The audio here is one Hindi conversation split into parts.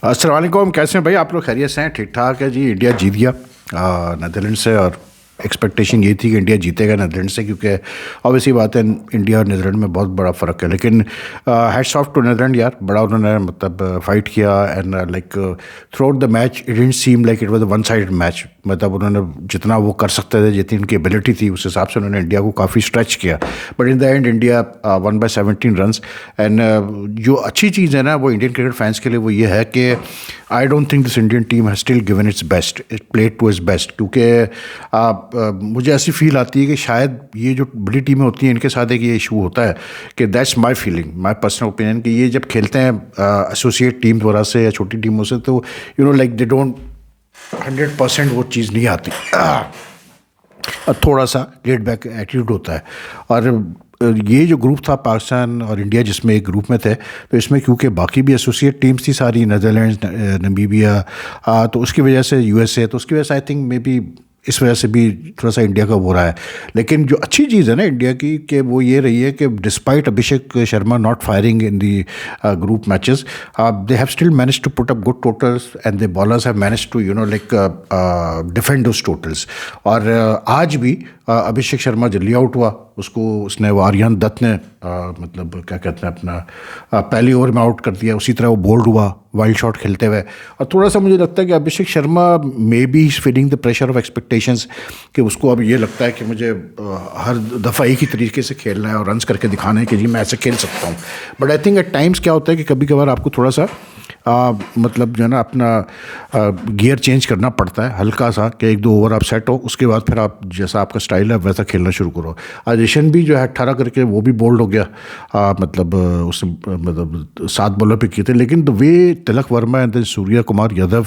अस्सलाम वालेकुम, कैसे हैं भाई आप लोग? खैरियत से हैं? ठीक ठाक है जी। इंडिया जीत गया नीदरलैंड से, और एक्सपेक्टेशन ये थी कि इंडिया जीतेगा नीदरलैंड से, क्योंकि ऑब्वियसली बात है इंडिया और नीदरलैंड में बहुत बड़ा फ़र्क है। लेकिन हैट्स ऑफ टू नीदरलैंड यार, बड़ा उन्होंने मतलब फाइट किया। And like through out the match it didn't seem like it was a one sided match. मतलब उन्होंने जितना वो कर सकते थे, जितनी उनकी एबिलिटी थी, उस हिसाब से उन्होंने इंडिया को काफ़ी स्ट्रेच किया। But in the end India one by 17 runs. And जो अच्छी चीज़ है ना वो इंडियन क्रिकेट फैंस के लिए, वो ये है कि I don't think this Indian team has still given its best, it played to its best. क्योंकि मुझे ऐसी फील आती है कि शायद ये जो बड़ी टीमें होती हैं इनके साथ एक ये इशू होता है कि that's my feeling, my personal opinion, कि ये जब खेलते हैं एसोसिएट टीम वगैरह से या छोटी टीमों से, तो you know like they don't 100% वो चीज़ नहीं आती। थोड़ा सा लेट बैक एटीट्यूड होता है। और ये जो ग्रुप था पाकिस्तान और इंडिया जिसमें एक ग्रुप में थे, तो इसमें क्योंकि बाकी भी एसोसिएट टीम्स थी सारी, नीदरलैंड्स, नमीबिया, तो उसकी वजह से यूएसए, तो उसकी वजह से आई थिंक मे बी इस वजह से भी थोड़ा सा इंडिया का हो रहा है। लेकिन जो अच्छी चीज़ है ना इंडिया की, कि वो ये रही है कि despite Abhishek Sharma not firing in the group matches, they have still manage to put up good totals and the bowlers have manage to like defend those totals. और आज भी अभिषेक शर्मा जल्दी आउट हुआ, उसने वो आर्यन दत्त ने मतलब क्या कहते हैं अपना पहली ओवर में आउट कर दिया। उसी तरह वो बोल्ड हुआ वाइल्ड शॉट खेलते हुए। और थोड़ा सा मुझे लगता है कि Abhishek Sharma maybe is feeling the pressure of expectations, कि उसको अब ये लगता है कि मुझे हर दफ़ा एक ही तरीके से खेलना है और रन्स करके दिखाना है कि जी मैं ऐसे खेल सकता हूँ। But I think at times क्या होता है कि कभी कभार आपको थोड़ा सा मतलब जो है ना अपना गियर चेंज करना पड़ता है हल्का सा, कि एक दो ओवर आप सेट हो, उसके बाद फिर आप जैसा आपका स्टाइल है वैसा खेलना शुरू करो। आज ईशन भी जो है 18 करके वो भी बोल्ड हो गया। मतलब उसने मतलब 7 बॉलर पे किए थे, लेकिन the way Tilak Varma and Surya Kumar Yadav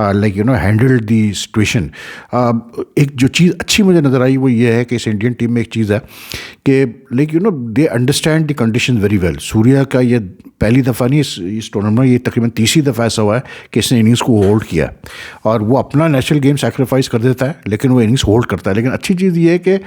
like handled the situation. एक जो चीज़ अच्छी मुझे नज़र आई वो ये है कि इस इंडियन टीम में एक चीज़ है कि like they understand the condition very well. Surya का ये पहली दफ़ा नहीं इस टूर्नामेंट में, ये तकरीबन तीसरी दफ़ा ऐसा हुआ है कि इसने इनिंग्स को होल्ड किया, और वो अपना नेशनल गेम सैक्रिफाइस कर देता है लेकिन वो इनिंग्स होल्ड करता है। लेकिन अच्छी चीज़ ये है कि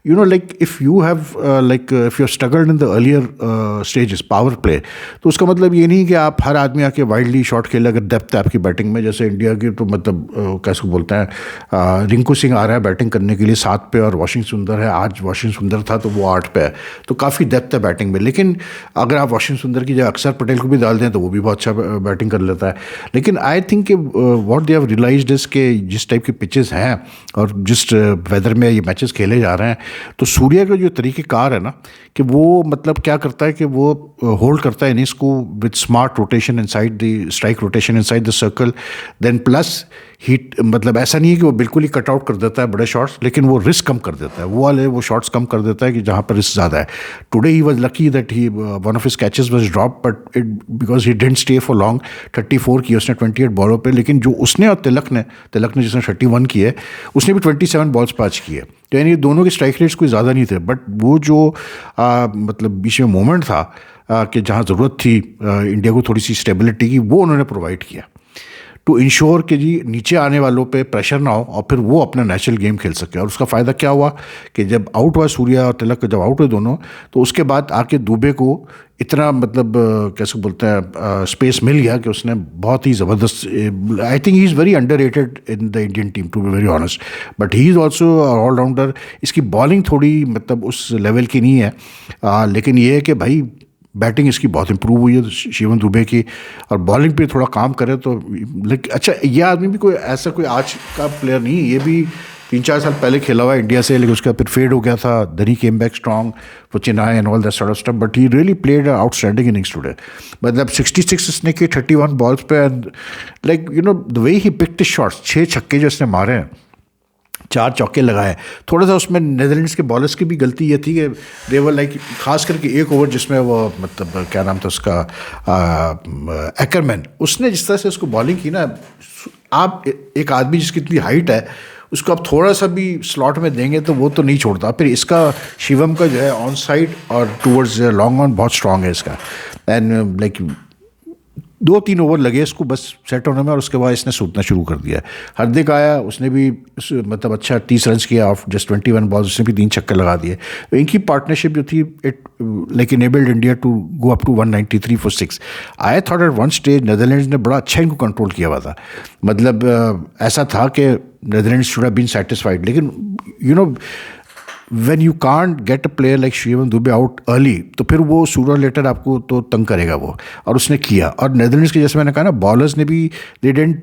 like if you have like if you struggled in the earlier stages power play, तो उसका मतलब ये नहीं कि आप हर आदमी आके वाइल्डली शॉट खेले। अगर डेप्थ है आपकी बैटिंग में, जैसे इंडिया की, तो मतलब कैसे बोलते हैं रिंकू सिंह आ रहा है बैटिंग करने के लिए 7 पे, और वॉशिंग सुंदर है, आज वॉशिंग सुंदर था तो वो 8 पे है, तो काफ़ी डेप्थ है बैटिंग में। लेकिन अगर आप वॉशिंग सुंदर की जगह अक्षर पटेल को भी डाल दें तो वो भी बहुत अच्छा बैटिंग कर लेता है। लेकिन आई थिंक कि what they have realized is के जिस टाइप की पिचेस हैं और जिस वेदर में ये मैचेस खेले जा रहे हैं, तो सूर्या का जो तरीक़ेकार है ना, कि वो मतलब क्या करता है कि वो होल्ड करता है इनिंग्स को with smart rotation inside the strike rotation inside the circle, then plus heat, मतलब ऐसा नहीं है कि वो बिल्कुल ही कट आउट कर देता है बड़े शॉट्स, लेकिन वो रिस्क कम कर देता है, वो शॉट्स कम कर देता है कि जहाँ पर रिस्क ज़्यादा है। Today he was lucky that he one of his catches was drop, but it because he didn't stay for long. 34 की उसने 28 बॉलों पे, लेकिन जो उसने और तिलक ने जिसने 31 किए, उसने भी 27 बॉल्स पाँच किए। तो यानी दोनों के स्ट्राइक रेट्स कोई ज़्यादा नहीं थे, बट वो जो मतलब बीच में मोमेंट था कि जहाँ ज़रूरत थी इंडिया को थोड़ी सी स्टेबिलिटी की, वो उन्होंने प्रोवाइड किया टू इंश्योर कि जी नीचे आने वालों पे प्रेशर ना हो और फिर वो अपना नेशनल गेम खेल सके। और उसका फ़ायदा क्या हुआ कि जब आउट हुआ सूर्या और तिलक, जब आउट हुए दोनों, तो उसके बाद आके दुबे को इतना मतलब कैसे बोलते हैं स्पेस मिल गया कि उसने बहुत ही ज़बरदस्त, I think he is very underrated in the Indian team to be very honest, but he is also all rounder. इसकी बॉलिंग थोड़ी मतलब उस लेवल की नहीं है, लेकिन ये है कि भाई बैटिंग इसकी बहुत इंप्रूव हुई है शिवम दुबे की, और बॉलिंग पे थोड़ा काम करे तो लेकिन अच्छा, ये आदमी भी कोई ऐसा कोई आज का प्लेयर नहीं, ये भी 3-4 साल पहले खेला हुआ है इंडिया से, लेकिन उसका फिर फेड हो गया था, then he came back strong for Chennai and all that sort of stuff, but he really played outstanding innings today. मतलब 66 इसने की 31 बॉल्स पे, and like the way he picked shots, 6 छक्के जो इसने मारे हैं, 4 चौके लगाए। थोड़ा सा उसमें नीदरलैंड्स के बॉलर्स की भी गलती ये थी कि देवर लाइक खास करके एक ओवर जिसमें वो मतलब क्या नाम था उसका एकरमैन, उसने जिस तरह से उसको बॉलिंग की ना, आप एक आदमी जिसकी इतनी हाइट है उसको आप थोड़ा सा भी स्लॉट में देंगे तो वो तो नहीं छोड़ता। फिर इसका शिवम का जो है ऑन साइड और टूवर्ड्स लॉन्ग ऑन बहुत स्ट्रॉन्ग है इसका, एंड लाइक 2-3 ओवर लगे इसको बस सेट होने में, और उसके बाद इसने सूतना शुरू कर दिया। हार्दिक आया, उसने भी मतलब अच्छा 30 रन किया ऑफ जस्ट 21 बॉल्स, उसने भी 3 छक्के लगा दिए। तो इनकी पार्टनरशिप जो थी it like enabled India to go up to 193 for 6। I thought at one stage Netherlands ने बड़ा अच्छा इनको कंट्रोल किया हुआ था, मतलब ऐसा था कि Netherlands should have been satisfied, लेकिन you know when you can't get a player like Shivam Dube out early, तो फिर वो सूरज लेटर आपको तो तंग करेगा वो, और उसने किया। और नेदरलैंड्स के जैसे मैंने कहा ना, बॉलर्स ने भी they didn't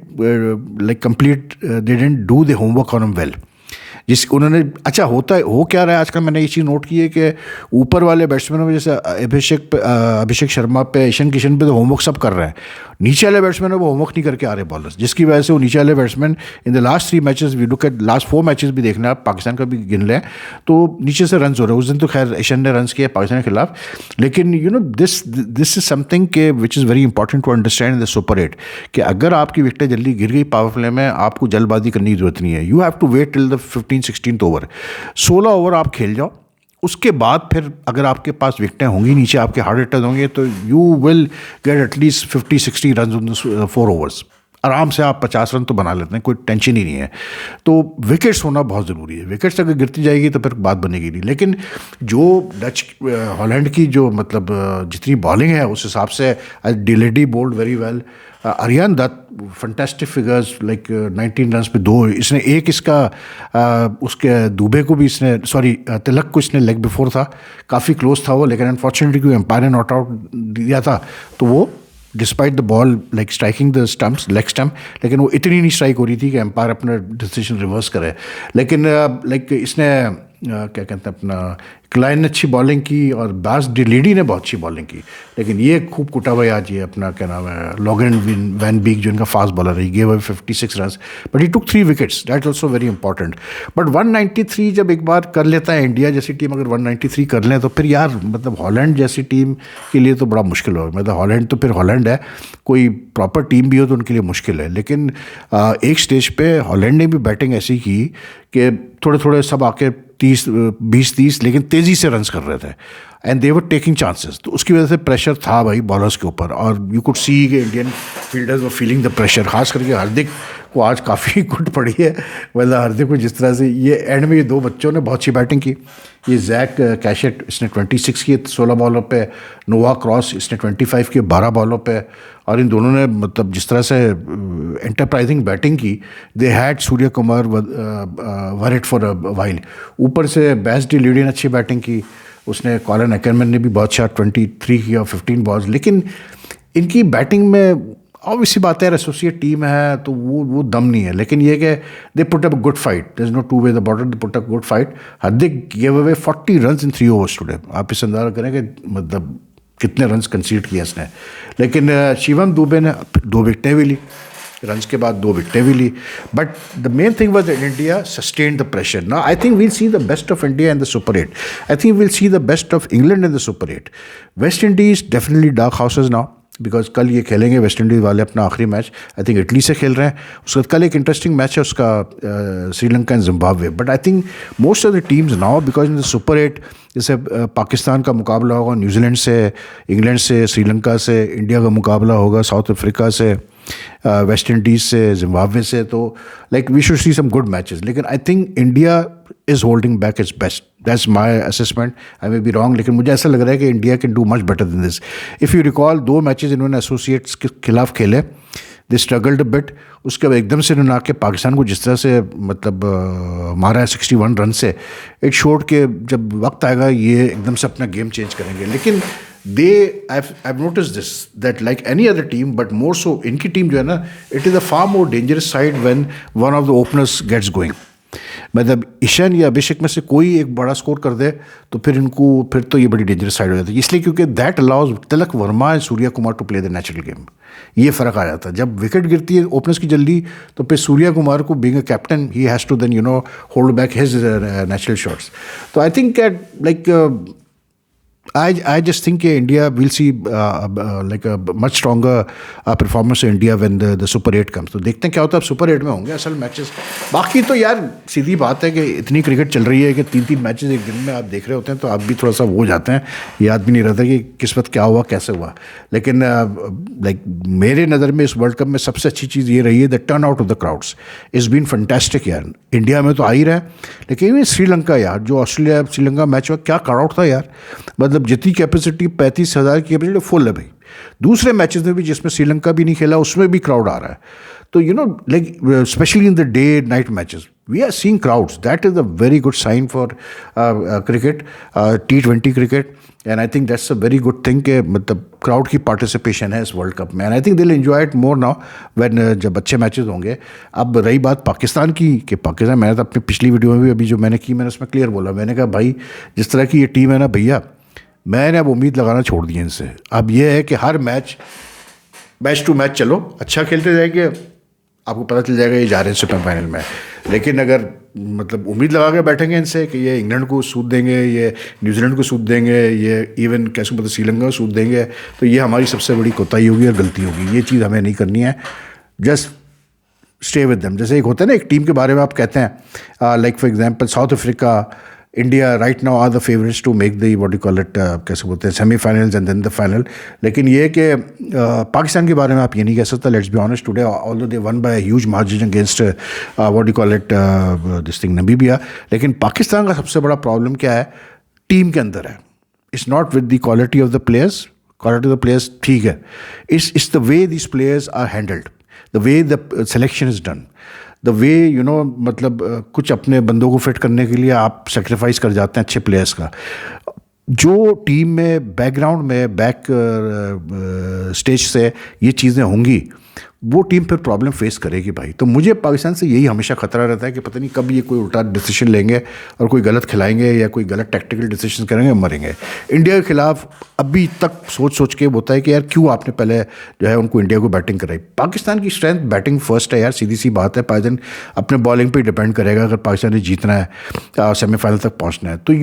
like complete, they didn't do the homework on well, जिस उन्होंने अच्छा होता है हो क्या रहा है आजकल, मैंने ये चीज़ नोट की है कि ऊपर वाले बैट्समैनों में जैसे अभिषेक शर्मा पे, ईशान किशन पे तो होमवर्क सब कर रहे हैं, नीचे वाले बैट्समैन वो होमवर्क नहीं करके आ रहे बॉलर्स, जिसकी वजह से वो नीचे वाले batsman in the last 3 matches, we look at last 4 matches भी देखना, आप पाकिस्तान का भी गिन लें तो नीचे से रन हो रहे हैं। उस दिन तो खैर ईशान ने रन किया पाकिस्तान के खिलाफ, लेकिन you know this is something के which is very important to understand in the super 8 कि अगर आपकी विकेटें जल्दी गिर गई पावर प्ले में, आपको जल्दबाजी करने की जरूरत नहीं है। You have to wait till the 15-16 over, 16 over आप खेल जाओ, उसके बाद फिर अगर आपके पास विकेटें होंगी, नीचे आपके हार्ड हिटर्स होंगे, तो you will get at least 50-60 run in 4 overs, आराम से आप 50 रन तो बना लेते हैं, कोई टेंशन ही नहीं है। तो विकेट्स होना बहुत ज़रूरी है, विकेट्स अगर गिरती जाएगी तो फिर बात बनेगी नहीं। लेकिन जो डच हॉलैंड की जो मतलब जितनी बॉलिंग है उस हिसाब से de Leede bowled very well, Aryan Dutt fantastic figures like 19 run पे 2, इसने एक इसका उसके दुबे को भी इसने तिलक को इसने लेग बिफोर था, काफ़ी क्लोज था वो, लेकिन अनफॉर्चुनेटली क्योंकि एम्पायर ने नॉट आउट दिया था तो वो despite the ball like striking the stumps leg stump, लेकिन वो इतनी नहीं स्ट्राइक हो रही थी कि एम्पायर अपना डिसीजन रिवर्स करे। लेकिन लाइक इसने क्या कहते हैं अपना क्लाइन ने अच्छी बॉलिंग की और बास डिलीडी ने बहुत अच्छी बॉलिंग की, लेकिन ये खूब कुटा हुआ आज ये अपना क्या नाम है लॉगन वैन बीक जो इनका फास्ट बॉलर है, he gave 56 run but he took 3 wickets, that also very important. But 193 जब एक बार कर लेता है इंडिया जैसी टीम, अगर 193 कर लें तो फिर यार मतलब हॉलैंड जैसी टीम के लिए तो बड़ा मुश्किल होगा। मतलब हॉलैंड तो फिर हॉलैंड है, कोई प्रॉपर टीम भी हो तो उनके लिए मुश्किल है। लेकिन एक स्टेज पे हॉलैंड ने भी बैटिंग ऐसी की कि थोड़े थोड़े सब आके 20-30 लेकिन तेज़ी से रन्स कर रहे थे, and they were taking chances, तो उसकी वजह से प्रेशर था भाई बॉलर्स के ऊपर, और यू कुड सी कि Indian fielders were feeling the pressure. खास करके हार्दिक को आज काफ़ी गुट पड़ी है, मतलब हार्दिक को जिस तरह से ये एंड में ये 2 बच्चों ने बहुत अच्छी बैटिंग की, ये जैक कैशेट इसने 26 किए 16 बॉलों पे, नोवा क्रॉस इसने 25 किए 12 बॉलों पे, और इन दोनों ने मतलब जिस तरह से एंटरप्राइजिंग बैटिंग की, they had Suryakumar worried for a while, ऊपर से बेस्ट डी लीडी ने अच्छी बैटिंग की, उसने कॉलिन एकरमैन ने भी बहुत अच्छा 23 किया 15 बॉल्स। लेकिन इनकी बैटिंग में ऑब्वियसली बात है एसोसिएट टीम है तो वो दम नहीं है, लेकिन ये कि they put up good fight, there is no to way the border, they put up good fight. Hardik give away 40 run in 3 overs today, आप इस अंदाजा करें कि मतलब कितने रन कंसीड किए इसने। लेकिन शिवम दुबे ने 2 विकेटें भी ली, रन्स के बाद 2 विकेटें भी ली, but the main thing was that India sustained the pressure. Now I think we'll see the best of India in the super 8, I think we'll see the best of England in the super 8। West Indies definitely dark houses now, because कल ये खेलेंगे वेस्ट इंडीज़ वाले अपना आखिरी मैच, आई थिंक इटली से खेल रहे हैं, उसके बाद कल एक इंटरेस्टिंग मैच है उसका Sri Lanka and Zimbabwe. But I think most of the teams now because in the super 8 जैसे पाकिस्तान का मुकाबला होगा न्यूजीलैंड से, इंग्लैंड से, श्रीलंका से, इंडिया का मुकाबला होगा साउथ अफ्रीका से, वेस्ट इंडीज़ से, जिम्बाब्वे से, तो like we should see some good matches. लेकिन I think India is holding back its best, that's my assessment, I may be wrong, लेकिन मुझे ऐसा लग रहा है कि India can do much better than this. If you recall 2 matches इन्होंने एसोसिएट्स के खिलाफ खेले, दे स्ट्रगल्ड बिट, उसके बाद एकदम से इन्होंने आके पाकिस्तान को जिस तरह से मतलब मारा है 61 रन से, इट शोड के जब वक्त आएगा ये एकदम से अपना गेम चेंज करेंगे। लेकिन I've noticed this that like any other team, but more so इनकी टीम जो है ना, it is a far more dangerous side when one of the openers gets going। मतलब ईशान या अभिषेक में से कोई एक बड़ा स्कोर कर दे तो फिर तो ये बड़ी डेंजरस साइड हो जाती है, इसलिए क्योंकि that allows Tilak Varma and Surya Kumar to play the natural game. ये फ़र्क आ जाता है जब विकेट गिरती है ओपनर्स की जल्दी, तो फिर सूर्या कुमार को being a captain he has to then hold back his natural shots. तो I think like I just think India will see like a much stronger performance in India when the Super 8 comes. तो देखते हैं क्या होता है, अब Super 8 में होंगे असल मैचेस. बाकी तो यार सीधी बात है कि इतनी क्रिकेट चल रही है कि 3-3 मैचेस एक दिन में आप देख रहे होते हैं तो आप भी थोड़ा सा वो हो जाते हैं, याद भी नहीं रहता कि किस वक्त क्या हुआ कैसे हुआ. लेकिन लाइक मेरे नज़र में इस वर्ल्ड कप में सबसे अच्छी चीज़ ये रही है the turn out of the crowds is been fantastic यार. इंडिया में तो आ ही रहा है, लेकिन श्रीलंका यार, जो ऑस्ट्रेलिया श्रीलंका मैच हुआ क्या क्राउड था यार. मतलब जितनी कैपेसिटी 35,000 की कैपेसिटी फुल है भाई. दूसरे मैचेस में भी जिसमें श्रीलंका भी नहीं खेला उसमें भी क्राउड आ रहा है. तो like specially in the day night matches we are seeing crowds. That is a very good sign for cricket, T20 cricket. And I think that's a very good thing कि मतलब क्राउड की पार्टिसिपेशन है इस वर्ल्ड कप में. And I think they will enjoy it more now when जब अच्छे मैचेस होंगे. अब रही बात पाकिस्तान की, कि पाकिस्तान, मैंने तो अपनी पिछली वीडियो में भी अभी जो मैंने की मैंने उसमें क्लियर बोला. मैंने कहा भाई जिस तरह की ये टीम है ना भैया, मैंने अब उम्मीद लगाना छोड़ दी है इनसे. अब ये है कि हर मैच टू मैच चलो अच्छा खेलते जाएंगे, आपको पता चल जाएगा ये जा रहे हैं सुपर फाइनल में. लेकिन अगर मतलब उम्मीद लगा के बैठेंगे इनसे कि ये इंग्लैंड को सूट देंगे, ये न्यूजीलैंड को सूट देंगे, ये इवन कैसे मतलब श्रीलंका को सूट देंगे, तो ये हमारी सबसे बड़ी कोताही होगी और गलती होगी. ये चीज़ हमें नहीं करनी है. Just stay with them. जैसे एक होता है ना, एक टीम के बारे में आप कहते हैं like for example South Africa, India right now are the favourites to make the what you call it, कैसे बोलते हैं, semifinals and then the final. लेकिन ये कि पाकिस्तान के बारे में आप ये नहीं कह सकते. Let's be honest, today although they one by huge margin against what you call it this thing Namibia. लेकिन पाकिस्तान का सबसे बड़ा प्रॉब्लम क्या है, टीम के अंदर है. It's not with the quality of the players. Quality of the players ठीक है, it's the way this players are handled, the way the selection is done, the way मतलब कुछ अपने बंदों को फिट करने के लिए आप सेक्रीफाइस कर जाते हैं अच्छे प्लेयर्स का. जो टीम में बैकग्राउंड में बैक स्टेज से ये चीज़ें होंगी, वो टीम फिर प्रॉब्लम फेस करेगी भाई. तो मुझे पाकिस्तान से यही हमेशा खतरा रहता है कि पता नहीं कब ये कोई उल्टा डिसीजन लेंगे और कोई गलत खिलाएंगे या कोई गलत टैक्टिकल डिसीजन करेंगे, मरेंगे. इंडिया के खिलाफ अभी तक सोच के होता है कि यार क्यों आपने पहले जो है उनको इंडिया को बैटिंग कराई. पाकिस्तान की स्ट्रेंथ बैटिंग फर्स्ट है यार, सीधी सी बात है. पाकिस्तान अपने बॉलिंग पर डिपेंड करेगा. अगर पाकिस्तान ने जीतना है, सेमीफाइनल तक पहुँचना है, तो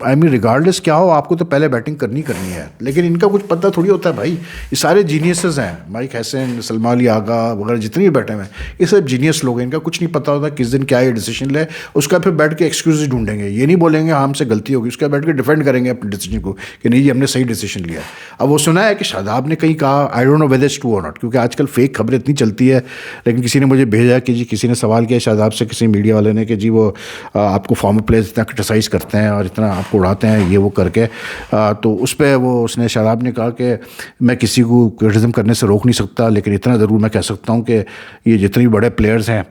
आई मीन रिगार्डलेस क्या हो, आपको तो पहले बैटिंग करनी है. लेकिन इनका कुछ पता थोड़ी होता है भाई. ये सारे जीनियसेस हैं, माइक हैसन, सलमान अली आगा वगैरह जितने भी बैठे हुए हैं, ये सब जीनियस लोग हैं. इनका कुछ नहीं पता होता किस दिन क्या ये डिसीजन ले, उसका फिर बैठ के एक्सक्यूज ढूंढेंगे. ये नहीं बोलेंगे हाँ हमसे गलती होगी, उसका बैठ के डिफेंड करेंगे अपने डिसीजन को कि नहीं जी हमने सही डिसीजन लिया. अब वो सुना है कि शादाब ने कहीं कहा, I don't know whether it's true और नॉट, क्योंकि आजकल फेक खबरें इतनी चलती है. लेकिन किसी ने मुझे भेजा कि जी किसी ने सवाल किया शादाब से, किसी मीडिया वाले ने, कि जी वो आपको फॉर्मर प्लेयर्स इतना क्रिटिसाइज़ करते हैं और इतना आपको उड़ाते हैं ये वो करके. तो उस पर उसने शादाब ने कहा कि मैं किसी को क्रिटिसिज्म करने से रोक नहीं सकता, लेकिन इतना ज़रूर मैं कह सकता हूँ कि ये जितने भी बड़े प्लेयर्स हैं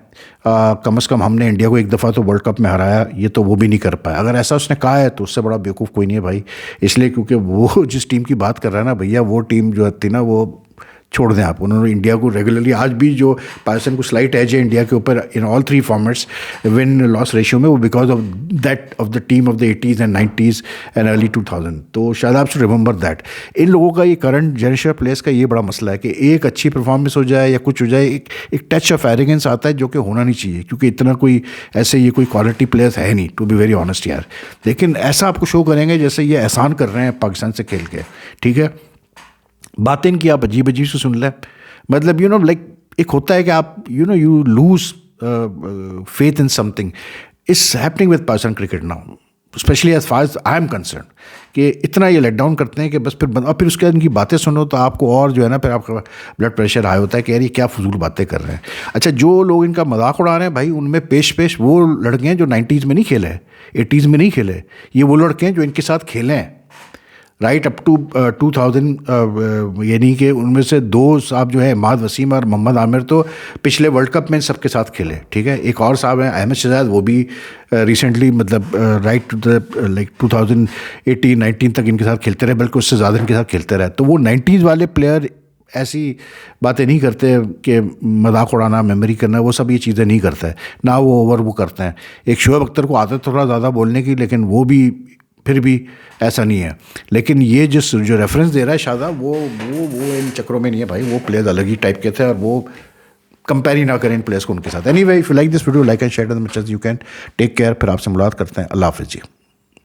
कम से कम हमने इंडिया को एक दफ़ा तो वर्ल्ड कप में हराया, ये तो वो भी नहीं कर पाया. अगर ऐसा उसने कहा है तो उससे बड़ा बेवकूफ़ कोई नहीं है भाई. इसलिए क्योंकि वो जिस टीम की बात कर रहा है ना भैया, वो टीम जो थी ना वो छोड़ दें आप. उन्होंने इंडिया को रेगुलरली, आज भी जो पाकिस्तान को स्लाइट एज है इंडिया के ऊपर in all 3 formats win loss ratio में, वो because of the team of the 80s and 90s and early 2000. तो शायद आप शुड रिमेंबर दैट. इन लोगों का ये करंट जनरेशन प्लेयर्स का ये बड़ा मसला है कि एक अच्छी परफॉर्मेंस हो जाए या कुछ हो जाए, एक टच ऑफ एरोगेंस आता है जो कि होना नहीं चाहिए, क्योंकि इतना कोई ऐसे ये कोई क्वालिटी प्लेयर्स है नहीं, टू बी वेरी ऑनेस्ट यार. लेकिन ऐसा आपको शो करेंगे जैसे ये एहसान कर रहे हैं पाकिस्तान से खेल के. ठीक है, बातें इनकी आप अजीब अजीब से सुन लें. मतलब लाइक एक होता है कि आप you lose faith in something. It's happening with Pakistan cricket now, specially as far as I am concerned, कि इतना ये लेट डाउन करते हैं कि बस और फिर उसके बाद इनकी बातें सुनो तो आपको और जो है ना फिर आपका ब्लड प्रेशर हाई होता है कि यार ये क्या फजूल बातें कर रहे हैं. अच्छा, जो लोग इनका मजाक उड़ा रहे हैं भाई, उनमें पेश वो लड़के हैं जो 90s में नहीं खेले, 80s में नहीं खेले. ये वो लड़के हैं जो इनके साथ खेले हैं राइट अप टू 2000. यानी कि उनमें से 2 साहब जो है इमाद वसीम और मोहम्मद आमिर तो पिछले वर्ल्ड कप में सबके साथ खेले. ठीक है, एक और साहब हैं अहमद शहजाद, वो भी रिसेंटली मतलब राइट टू द लाइक 2018-19 तक इनके साथ खेलते रहे, बल्कि उससे ज़्यादा इनके साथ खेलते रहे. तो वो 90s वाले प्लेयर ऐसी बातें नहीं करते कि मजाक उड़ाना, मेमोरी करना, वो सब ये चीज़ें नहीं करता है ना. वो ओवर वो करते हैं. एक शोएब अख्तर को आदत थोड़ा ज़्यादा बोलने की, लेकिन वो भी फिर भी ऐसा नहीं है. लेकिन ये जो रेफरेंस दे रहा है शादाब, वो इन चक्रों में नहीं है भाई. वो प्लेयर्स अलग ही टाइप के थे और वो कंपेयर ही ना करें इन प्लेयर्स को उनके साथ. Anyway, if you like this video, like and share as much as you can. Take care. फिर आपसे मुलाकात करते हैं. अल्लाह हाफिज़ जी.